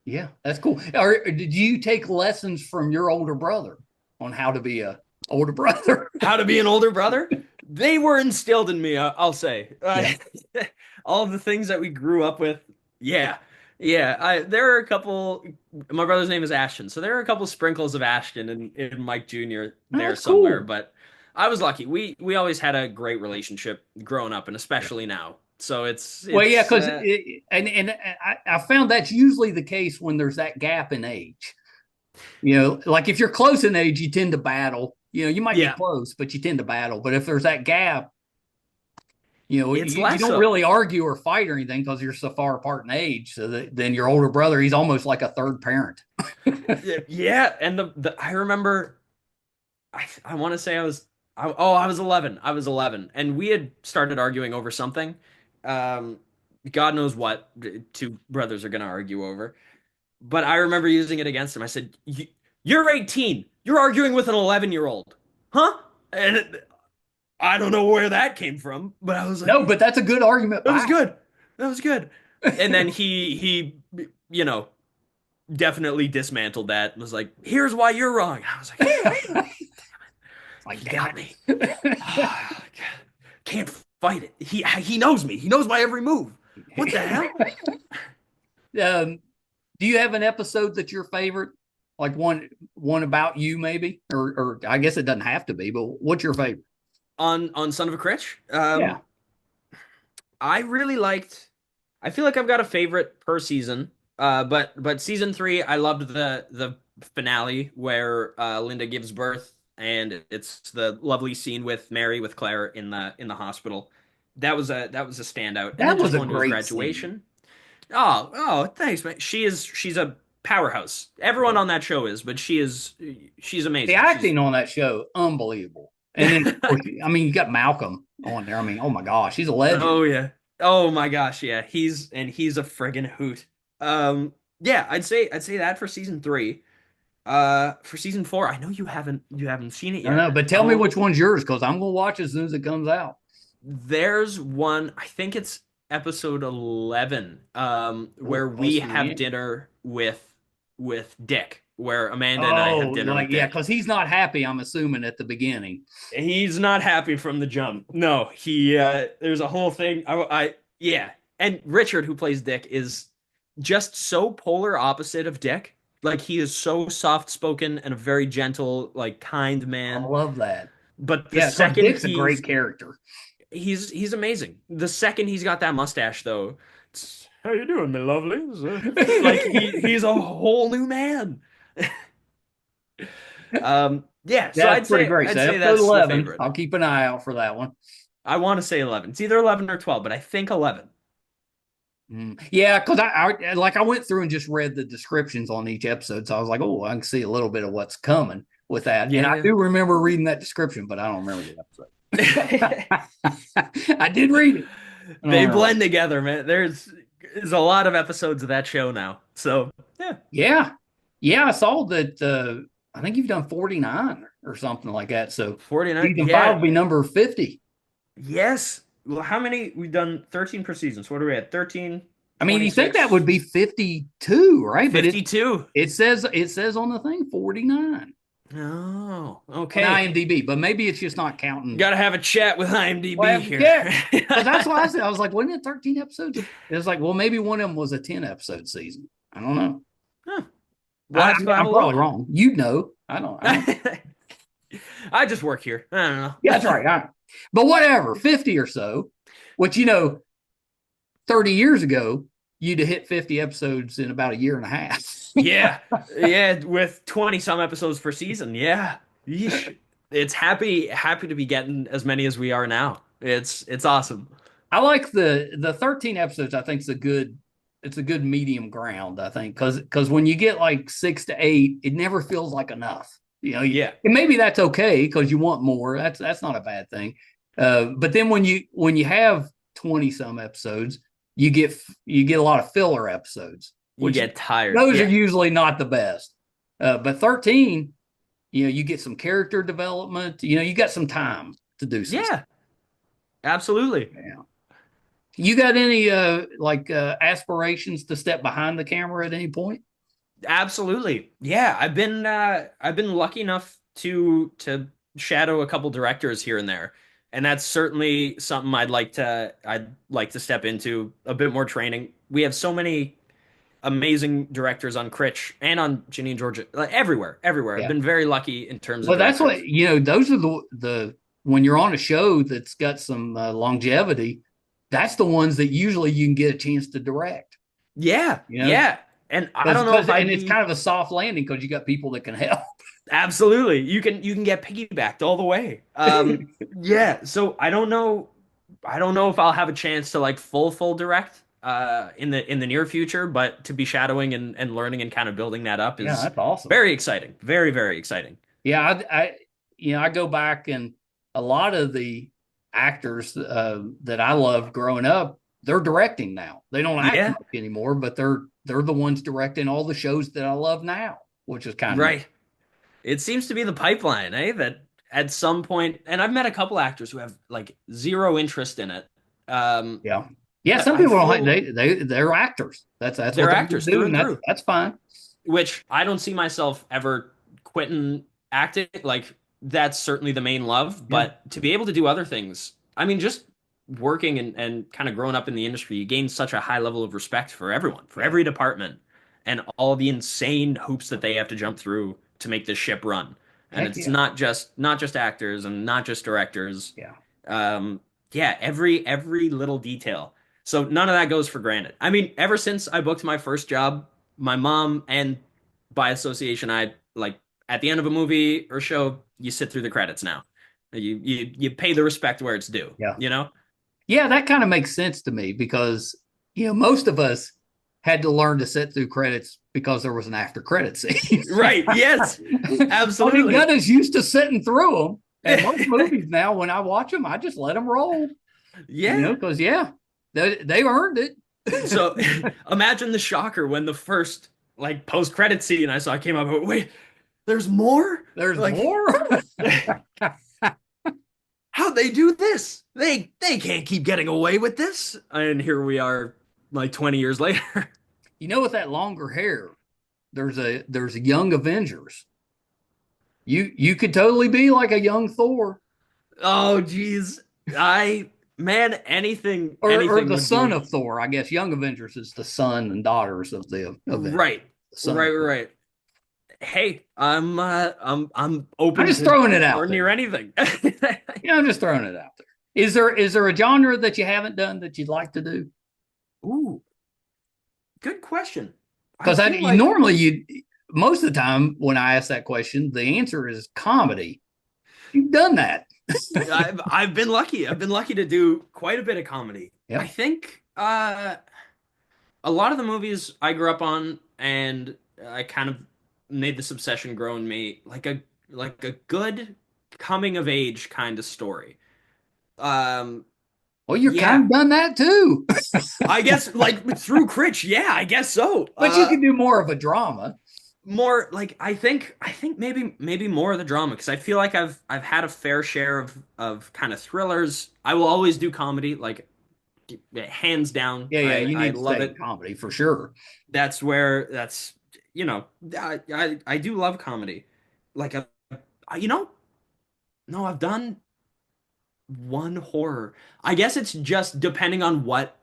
Yeah, that's cool. Or did you take lessons from your older brother on how to be a older brother? How to be an older brother? They were instilled in me, I'll say. All of the things that we grew up with. Yeah. Yeah, there are a couple. My brother's name is Ashton, so there are a couple sprinkles of Ashton in Mike Jr. there That's somewhere. cool. But I was lucky. We always had a great relationship growing up, and Yeah. especially now. So Well, yeah, it's because and I found that's usually the case when there's that gap in age. Like if you're close in age, you tend to battle. You might be yeah, close, but you tend to battle. But if there's that gap, it's you less don't so. really argue or fight or anything because you're so far apart in age. So then your older brother, he's almost like a third parent. Yeah, and the I remember I want to say I was 11. I was 11 and we had started arguing over something. Um God knows what two brothers are going to argue over. But I remember using it against him. I said, "You're 18. You're arguing with an 11-year-old." Huh? And I don't know where that came from, but I was like, No, but that's a good argument "That was back. good. That was good." And then he you know, definitely dismantled that and was like, "Here's why you're wrong." I was like, Like, he damn got me. Can't fight it. He knows me. He knows my every move. What the hell? it. Do you have an episode that's your favorite? Like one about you, maybe, or I guess it doesn't have to be. But what's your favorite? On Son of a Critch, Yeah. I really liked. I feel like I've got a favorite per season. But season three, I loved the finale where Linda gives birth, and it's the lovely scene with Mary with Claire in the hospital. That was a standout, and That then was just a going to his great scene. graduation. Oh, thanks, man. She's a powerhouse. Everyone Yeah. on that show is, but she's The amazing. She's acting on that show, unbelievable. And then, of course, I mean, you got Malcolm on there. I mean, oh my gosh, he's a legend. oh yeah. Oh my gosh, yeah. He's a friggin' hoot. Yeah, I'd say that for season three. For season four, I know you haven't seen it I don't yet. know, but tell me Oh, which one's yours because I'm gonna watch as soon as it comes out. there's one, I think it's episode 11, Oh, where close we to the have end. dinner with Dick, where Amanda and I have Oh, dinner like with yeah, Dick. because he's not happy. I'm assuming at the beginning. He's not happy from the jump. No, there's a whole thing. Yeah. And Richard, who plays Dick, is just so polar opposite of Dick. Like he is so soft spoken and a very gentle, like kind I man. love that. But the Yeah, because second Dick's a great character. he's amazing. The second he's got that mustache though, it's, how you doing, my lovely? Like he's a whole new man. Yeah, so That's I'd pretty say great. I'd So say episode that's the 11, favorite. I'll keep an eye out for that one. I want to say 11. It's either 11 or 12, but I think 11. Yeah, because I went through and just read the descriptions on each episode, so I was like, oh, I can see a little bit of what's coming with that, and I Yeah. do remember reading that description, but I don't remember the Yeah. episode. I did read it. I don't They remember. blend together, man. There's a lot of episodes of that show now. So, yeah. Yeah, yeah, I saw that. I think you've done 49 or something like that. So 49. season five Yeah. will be number 50. Yes. Well, how many? We've done 13 per season. So what are we at? 13, I mean, you think that would 26, be 52, right? But 52. it says on the thing 49 Oh, on okay. IMDb, but maybe it's just not counting. Got to have a chat with IMDb Well, here. yeah, because that's what I said. I was like, wasn't it 13 episodes? It was like, well, maybe one of them was a 10 episode season. I don't know. Huh. We'll have to go have I'm a probably look. wrong. You know, I don't. I just work here. I don't Yeah, that's know. right. But whatever, 50 or so, which 30 years ago, you'd have hit 50 episodes in about a year and a half. Yeah, yeah, with 20 some episodes per season. Yeah. Yeesh. It's happy to be getting as many as we are now. It's awesome. I like the 13 episodes. I think it's a good medium ground. I think because when you get like 6 to 8, it never feels like enough. Yeah. And maybe that's okay because you want more. That's not a bad thing. But then when you have 20 some episodes, you get a lot of filler episodes, You which get tired. those are Yeah. usually not the best. But 13, you get some character development. You got some time to do some stuff. Yeah, absolutely. Yeah. You got any aspirations to step behind the camera at any point? Absolutely. Yeah, I've been lucky enough to shadow a couple directors here and there. And that's certainly something I'd like to step into a bit more training. We have so many amazing directors on Critch and on Ginny and Georgia, like everywhere. I've Yeah. been very lucky in terms of Well, that's directors. what, those are the when you're on a show that's got some longevity, that's the ones that usually you can get a chance to direct, Yeah, you know, yeah. And I don't know because if and I'd it's be kind of a soft landing because you got people that can help. absolutely. You can get piggybacked all the way. Yeah. So I don't know if I'll have a chance to like full direct in the near future, but to be shadowing and learning and kind of building that up Yeah, is that's awesome. very exciting. Very, very exciting. Yeah, I go back and a lot of the actors that I loved growing up, they're directing now. They don't act Yeah. much anymore, but they're the ones directing all the shows that I love now, which is kind of neat. Right. It seems to be the pipeline, eh? That at some point, and I've met a couple actors who have like zero interest in it. Yeah. Yeah, But some I people don't feel they're actors. That's what they're they're gonna actors do, through and and through, that's fine. which I don't see myself ever quitting acting. Like that's certainly the main love, Yeah. but to be able to do other things, I mean, just working and kind of growing up in the industry, you gain such a high level of respect for everyone, for Yeah. every department, and all the insane hoops that they have to jump through to make this ship run. And Heck it's yeah. not just actors and not just directors. Yeah. Yeah, every little detail. So none of that goes for granted. I mean, ever since I booked my first job, my mom and by association, I like at the end of a movie or show, you sit through the credits now. You pay the respect where it's due, Yeah. you know? Yeah, that kind of makes sense to me because most of us had to learn to sit through credits because there was an after credit scene. Right. Yes. I mean, Absolutely. got us used to sitting through them. And most movies now, when I watch them, I just let them roll, Yeah. because they've earned it. So imagine the shocker when the first like post credit scene I saw came up. Wait, there's more? There's Like more. how'd they do this? They can't keep getting away with this. And here we are, like 20 years later. With that longer hair, there's a young Avengers. You could totally be like a young Thor, Oh, geez, I man, or anything the would son be of Thor. I guess young Avengers is the son and daughters of the Avengers. right, The son of Thor. right. Hey, I'm I'm open just to throwing it out darn there. near anything. I'm just throwing it out there. Is there a genre that you haven't done that you'd like to do? Ooh, good question. I Because feel you like normally most of the time when I ask that question, the answer is comedy. You've done that. I've been lucky. I've been lucky to do quite a bit of comedy. I Yep. think a lot of the movies I grew up on and I kind of made this obsession grow in me like a good coming of age kind of story. Um Well, you're kind yeah, of done that too, I guess like through Critch, yeah, I guess so. but you can do more of a drama. More like I think maybe more of the drama because I feel like I've had a fair share of kind of thrillers. I will always do comedy, like hands down. Yeah, yeah, you I need to love stay in it. comedy for sure. That's where that's you know I do love comedy. Like you know no I've done one horror. I guess it's just depending on what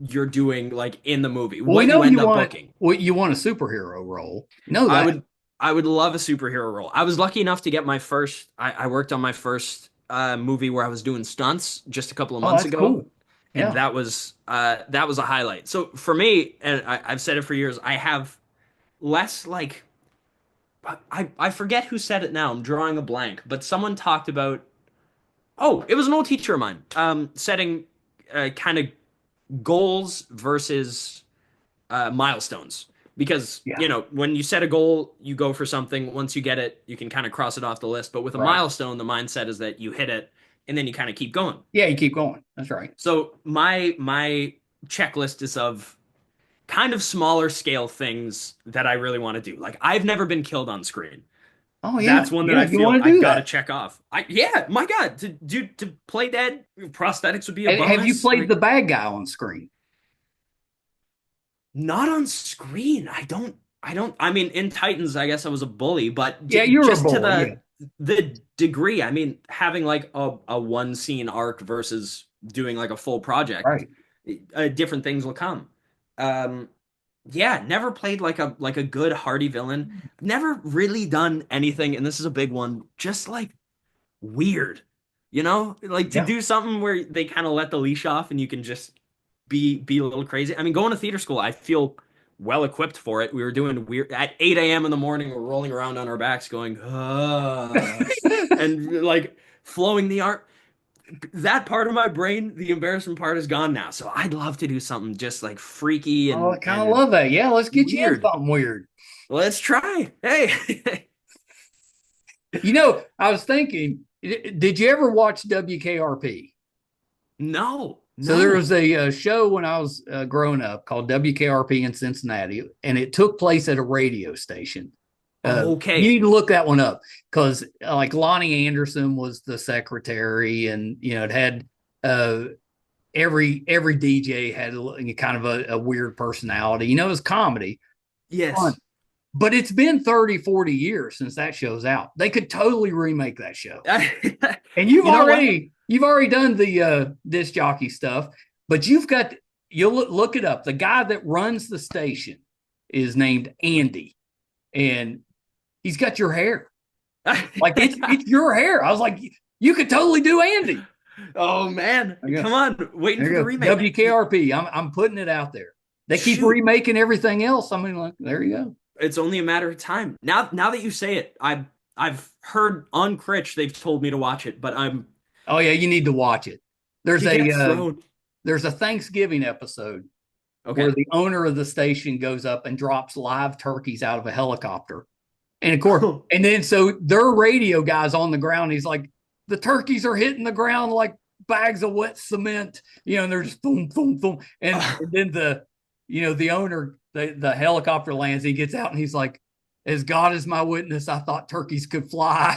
you're doing like in the movie, Well, we what you know end up booking. you want a superhero role. Know I that. would I would love a superhero role. I was lucky enough to get my first I worked on my first movie where I was doing stunts just a couple of Oh, months that's ago, cool. and Yeah. that was a highlight. So for me, and I've said it for years, I have less like I forget who said it now. I'm drawing a blank, but someone talked about oh, it was an old teacher of mine setting kind of goals versus milestones because Yeah. when you set a goal you go for something once you get it you can kind of cross it off the list but with a Right. milestone the mindset is that you hit it and then you kind of keep going Yeah, you keep going. That's right. so my checklist is of kind of smaller scale things that I really want to do like I've never been killed on screen. Oh yeah. That's one that Yeah, I you feel want to I've do got to that. check off. Yeah, my god, to play dead prosthetics would be a Have you bonus. played the bad guy on screen? Not on screen. I mean in Titans I guess I was a bully, but Yeah, you're a just to bully. Yeah. the degree, I mean having like a one scene arc versus doing like a full project, Right. different things will come. Um Yeah, never played like a good hearty villain. Never really done anything, and this is a big one, just like weird. Like to Yeah. do something where they kind of let the leash off and you can just be a little crazy. I mean, going to theater school, I feel well equipped for it. We were doing weird at 8 a.m. in the morning, we're rolling around on our backs going, and like flowing the art. That part of my brain, the embarrassment part is gone now. So I'd love to do something just like freaky Oh, I and kind of love that. Yeah, let's get you in weird. something weird. Let's try. Hey. I was thinking, did you ever watch WKRP? No, So there no. was a show when I was growing up called WKRP in Cincinnati, and it took place at a radio station. You Okay. need to look that one up because like Lonnie Anderson was the secretary, and it had uh, every DJ had kind of a weird personality. It was comedy, fun. Yes. But it's been 30, 40 years since that show's out. They could totally remake that show. And You know what? you've already done the disc jockey stuff, but you'll look it up. The guy that runs the station is named Andy, and he's got your hair. Like it's your hair. I was like, you could totally do Andy. Oh man, come on, waiting There for you the go. remake. WKRP. I'm putting it out there. They keep Shoot, remaking everything else. I mean, like, there you go. it's only a matter of time. Now that you say it, I've heard on Critch they've told me to watch it, but I'm Oh yeah, you need to watch it. There's to get a thrown. there's a Thanksgiving episode where Okay. the owner of the station goes up and drops live turkeys out of a helicopter. And of course, and then so their radio guy's on the ground. He's like, the turkeys are hitting the ground like bags of wet cement, and they're just boom, boom, boom. And then the owner, the helicopter lands, he gets out and he's like, as God is my witness, I thought turkeys could fly.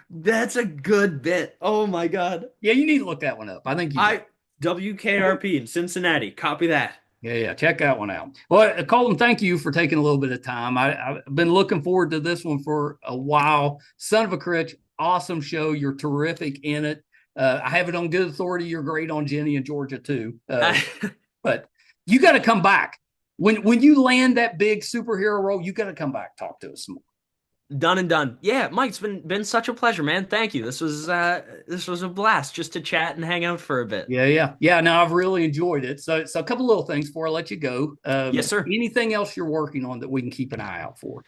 That's a good bit. Oh my God. Yeah, you need to look that one up. I think you I WKRP in Cincinnati. Copy that. Yeah, check that one out. Well, Colton, thank you for taking a little bit of time. I've been looking forward to this one for a while. Son of a Critch, awesome show. You're terrific in it. I have it on good authority. You're great on Ginny and Georgia too. But you got to come back when you land that big superhero role. You got to come back, talk to us more. Done and done. Yeah, Mike, it's been such a pleasure, man. Thank you. This was a blast just to chat and hang out for a bit. Yeah. No, I've really enjoyed it. So a couple little things before I let you go. Yes, sir. Anything else you're working on that we can keep an eye out for?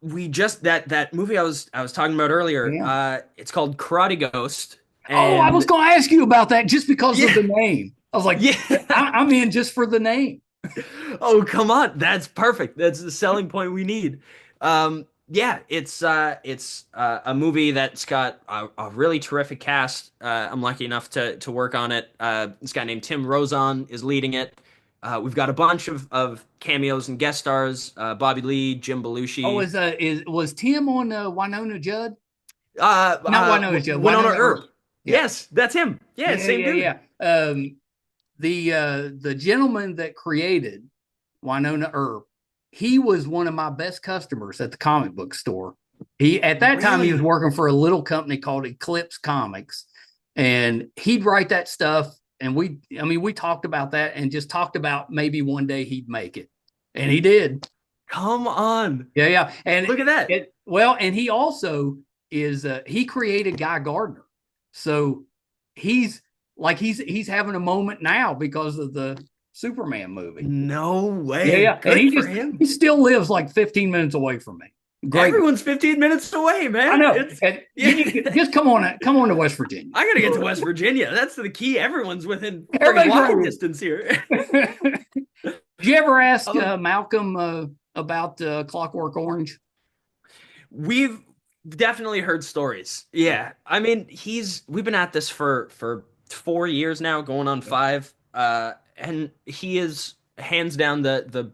We just that movie I was talking about earlier. Yeah. It's called Karate Ghost, Oh, I was and going to ask you about that just because of yeah, the name. I was like, yeah. I'm in just for the name. Oh, come on, that's perfect. That's the selling point we need. Yeah, it's a movie that's got a really terrific cast. I'm lucky enough to work on it. This guy named Tim Rozon is leading it. We've got a bunch of cameos and guest stars. Bobby Lee, Jim Oh, Belushi, was Tim on Winona Judd? uh, Not uh, Winona Judd, Winona Winona Earp. Earp. Yeah, Yes, that's him. Yeah, same dude. yeah. The gentleman that created Winona Earp, he was one of my best customers at the comic book store. He at that time he was Really? working for a little company called Eclipse Comics, and he'd write that stuff. And we talked about that and just talked about maybe one day he'd make it, and he did. Come on. Yeah. And Look at that. and he also is he created Guy Gardner, so he's having a moment now because of the Superman movie. No way. And Good for him. he still lives like 15 minutes away from me. Great. Everyone's 15 minutes away, man. I know. Yeah. Just come on to West Virginia. I gotta get to West Virginia. That's the key. Everyone's within Everybody's walking right. distance here. Did you ever ask Oh, Malcolm about Clockwork Orange? we've definitely heard stories. Yeah. I mean, we've been at this for 4 years now, going on 5. And he is hands down the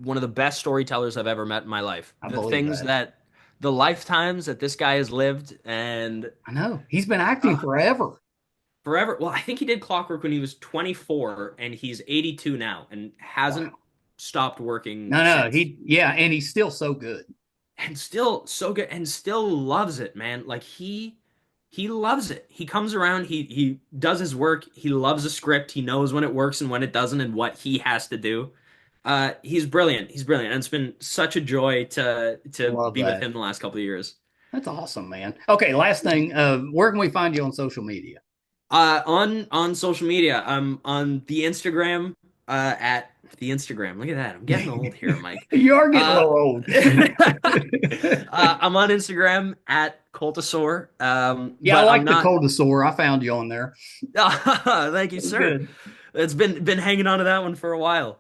one of the best storytellers I've ever met in my life. I The believe things that. that the lifetimes that this guy has lived and I know. He's been acting forever. forever. Well, I think he did Clockwork when he was 24 and he's 82 now and hasn't Wow. stopped working No, since. and he's still so good. And still so good and still loves it, man. Like He loves it. He comes around, he does his work, he loves a script, he knows when it works and when it doesn't and what he has to do. He's brilliant. He's brilliant. And it's been such a joy to Love be with that. him the last couple of years. That's awesome, man. Okay, last thing. Where can we find you on social media? On social media, I'm on the Instagram, at the Instagram. Look at that. I'm getting old here, Mike. You are getting a little old. I'm on Instagram at Cultasaur. Yeah, I But like I'm the not. Coldosaur. I found you on there. Thank you, That's sir. good. It's been hanging on to that one for a while.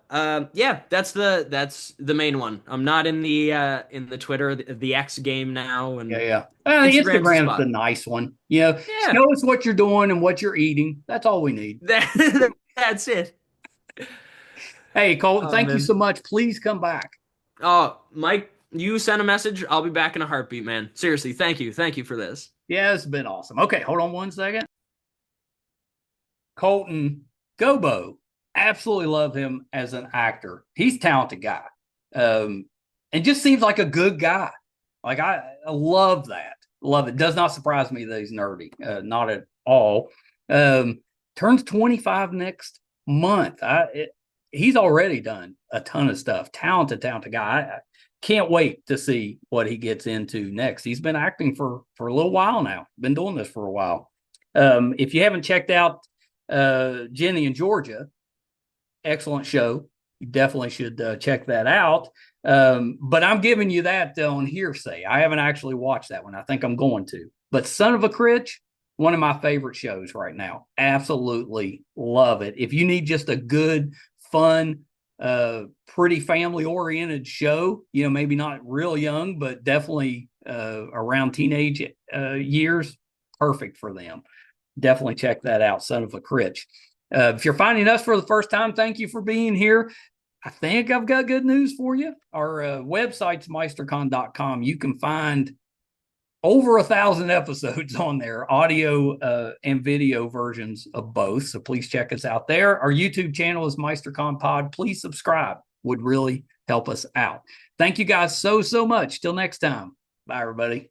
Yeah, that's the main one. I'm not in the Twitter, the X game now, Yeah, and yeah. Instagram's the Instagram's the spot. nice one. You know, Yeah, show us what you're doing and what you're eating. That's all we need. that's it. Hey, Colton, Oh thank you man. so much. Please come back. Oh, Mike, you sent a message. I'll be back in a heartbeat, man. Seriously, thank you for this. Yeah, it's been awesome. Okay, hold on one second. Colton Gobbo. Absolutely love him as an actor. He's a talented guy. Um, and just seems like a good guy. Like I love that. Love it. Does not surprise me that he's nerdy. Not at all. Turns 25 next month. He's already done a ton of stuff. Talented guy. I can't wait to see what he gets into next. He's been acting for a little while now. Been doing this for a while. If you haven't checked out Ginny and Georgia, excellent show. You definitely should check that out. But I'm giving you that on hearsay. I haven't actually watched that one. I think I'm going to. But Son of a Critch, one of my favorite shows right now. Absolutely love it. If you need just a good, fun, pretty family oriented show, you know, maybe not real young, but definitely around teenage years, perfect for them. Definitely check that out, Son of a Critch. If you're finding us for the first time, thank you for being here. I think I've got good news for you. Our website's meistercon.com. You can find over 1,000 episodes on there, audio and video versions of both. So please check us out there. Our YouTube channel is MeisterCon Pod. Please subscribe. Would really help us out. Thank you guys so much. Till next time. Bye, everybody.